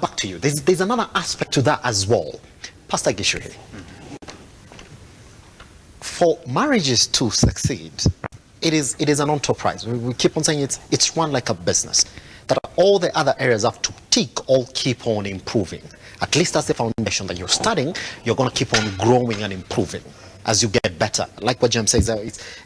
back to you. There's another aspect to that as well. Pastor Gishuri, for marriages to succeed, it is an enterprise. We keep on saying it's run like a business. That all the other areas have to tick, all keep on improving. At least that's the foundation that you're starting. You're going to keep on growing and improving as you get better. Like what James says,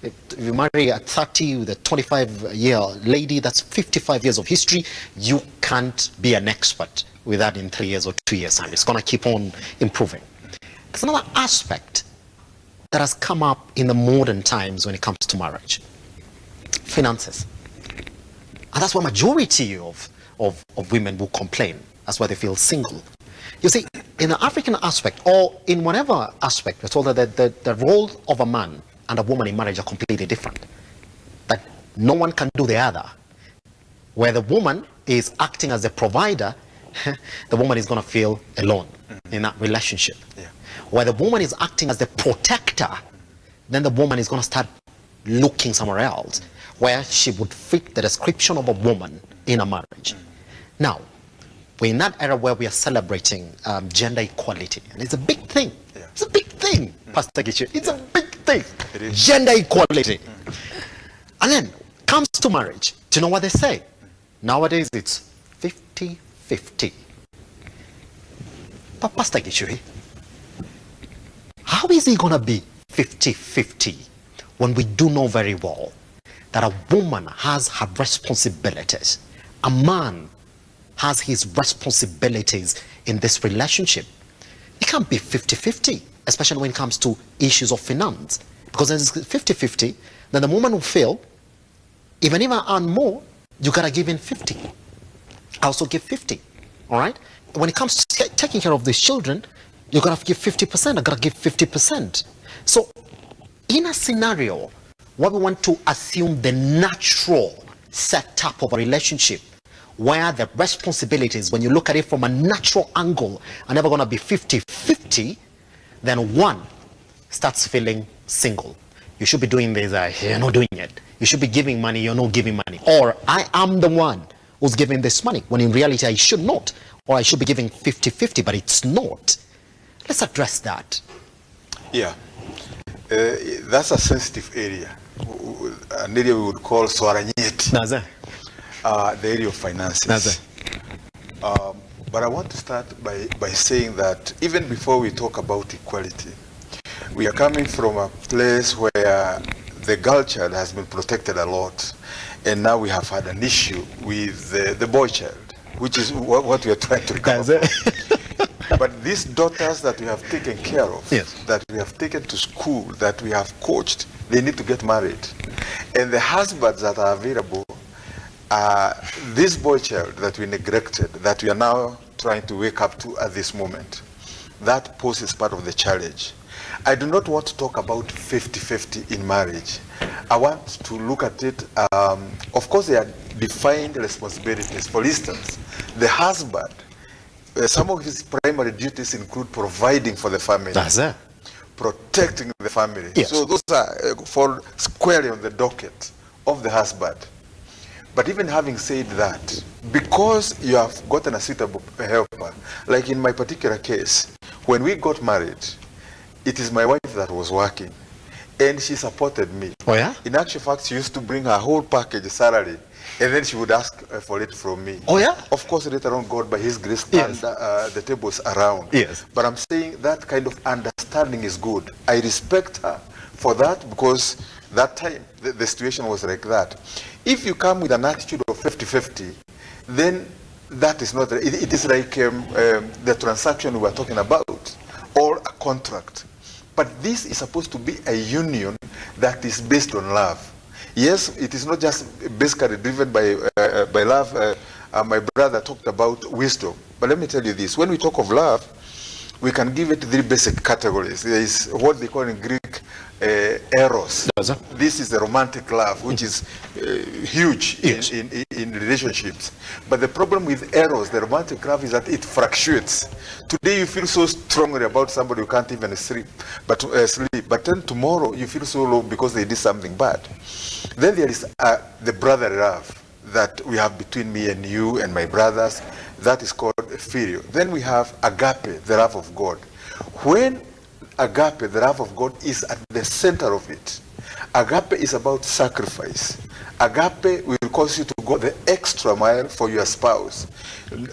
if you marry a 30 with a 25-year lady, that's 55 years of history. You can't be an expert with that in 3 years or 2 years time. It's going to keep on improving. There's another aspect that has come up in the modern times when it comes to marriage: finances. And that's why majority of women will complain. That's why they feel single. You see, in the African aspect, or in whatever aspect, we're told that the role of a man and a woman in marriage are completely different. That no one can do the other. Where the woman is acting as the provider, the woman is going to feel alone in that relationship. Yeah. Where the woman is acting as the protector, then the woman is going to start looking somewhere else where she would fit the description of a woman in a marriage. Now, we're in that era where we are celebrating gender equality, and it's a big thing. Yeah. It's a big thing, Pastor Gichu. It's a big thing. It is. Gender equality. And then comes to marriage. Do you know what they say? Nowadays it's 50-50. But Pastor Gichu, how is it going to be 50-50 when we do know very well that a woman has her responsibilities, a man has his responsibilities in this relationship? It can't be 50-50, especially when it comes to issues of finance. Because when it's 50-50, then the woman will feel, even if I earn more, you gotta give in 50. I also give 50, all right? When it comes to taking care of these children, you gotta give 50%, I gotta give 50%. So, in a scenario where we want to assume the natural setup of a relationship, where the responsibilities, when you look at it from a natural angle, are never going to be 50-50, then one starts feeling single. You should be doing this, you're not doing it. You should be giving money, you're not giving money. Or I am the one who's giving this money, when in reality I should not. Or I should be giving 50-50, but it's not. Let's address that. Yeah. That's a sensitive area. An area we would call Swaranyeti. The area of finances. But I want to start by saying that even before we talk about equality, we are coming from a place where the girl child has been protected a lot, and now we have had an issue with the boy child, which is what we are trying to recover. But these daughters that we have taken care of, yes, that we have taken to school, that we have coached, they need to get married. And the husbands that are available, this boy child that we neglected, that we are now trying to wake up to at this moment, that poses part of the challenge. I do not want to talk about 50-50 in marriage. I want to look at it, of course there are defined responsibilities. For instance, the husband, some of his primary duties include providing for the family. That's it. Protecting the family. Yes. So those are fall squarely on the docket of the husband. But even having said that, because you have gotten a suitable helper, like in my particular case, when we got married, it is my wife that was working, and she supported me. Oh yeah? In actual fact, she used to bring her whole package salary, and then she would ask for it from me. Oh yeah? Of course, later on, God, by His grace, yes, turned the tables around. Yes. But I'm saying that kind of understanding is good. I respect her for that, because that time, the situation was like that. If you come with an attitude of 50-50, then that is not, it is like the transaction we were talking about, or a contract. But this is supposed to be a union that is based on love. Yes, it is not just basically driven by love. My brother talked about wisdom. But let me tell you this, when we talk of love, we can give it 3 basic categories. There is what they call in Greek eros. This is the romantic love, which is huge, yes, in relationships. But the problem with eros, the romantic love, is that it fluctuates. Today you feel so strongly about somebody you can't even sleep. But then tomorrow you feel so low because they did something bad. Then there is the brother love that we have between me and you and my brothers. That is called filial. Then we have agape, the love of God. When agape, the love of God, is at the center of it, agape is about sacrifice. Agape will cause you to go the extra mile for your spouse,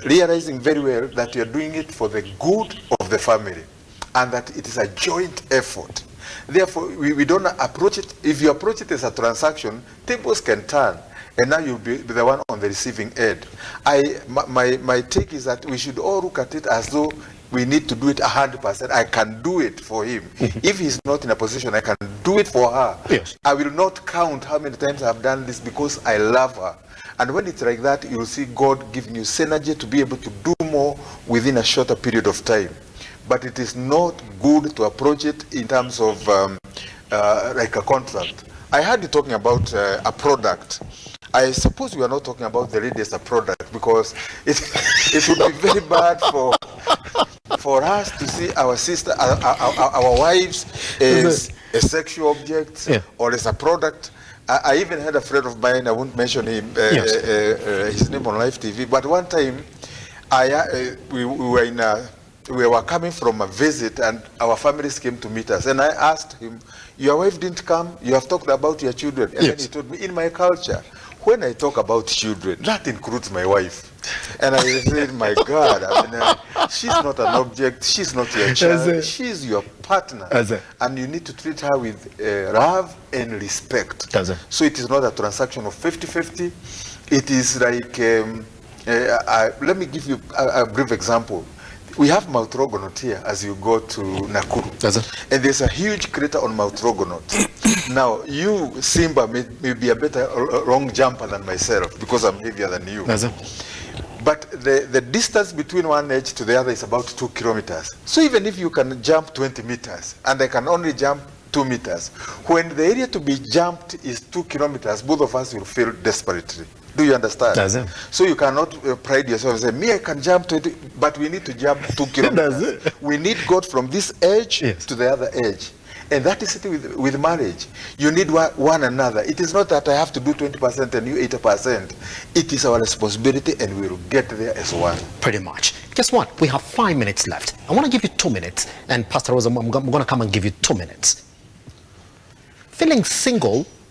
realizing very well that you are doing it for the good of the family and that it is a joint effort. Therefore, we don't approach it. If you approach it as a transaction, tables can turn, and now you'll be the one on the receiving end. My take is that we should all look at it as though we need to do it 100%. I can do it for him. If he's not in a position, I can do it for her. Yes. I will not count how many times I've done this because I love her. And when it's like that, you'll see God giving you synergy to be able to do more within a shorter period of time. But it is not good to approach it in terms of like a contract. I heard you talking about a product. I suppose we are not talking about the lady as a product, because it would be very bad for us to see our sister, our wives as a sexual object, yeah, or as a product. I even had a friend of mine, I won't mention him, his name on live TV, but one time we were coming from a visit and our families came to meet us, and I asked him, your wife didn't come, you have talked about your children, and yes, then he told me, in my culture, when I talk about children, that includes my wife. And I said, my God, I mean, she's not an object, she's not your child, she's your partner. And you need to treat her with love and respect. So it is not a transaction of 50-50. It is like, let me give you a brief example. We have Mount Rogonot here as you go to Nakuru. And there's a huge crater on Mount Rogonot. Now, you, Simba, may be a better long jumper than myself because I'm heavier than you. But the distance between one edge to the other is about 2 kilometers. So even if you can jump 20 meters and I can only jump 2 meters, when the area to be jumped is 2 kilometers, both of us will fail desperately. Do you understand? So you cannot pride yourself and say, me, I can jump 20, but we need to jump 2 kilometers. We need God from this edge to the other edge. And that is it with marriage. You need one another. It is not that I have to do 20% and you 80%. It is our responsibility, and we will get there as one. Pretty much. Guess what? We have 5 minutes left. I want to give you 2 minutes. And Pastor Rosa, I'm going to come and give you 2 minutes. Feeling single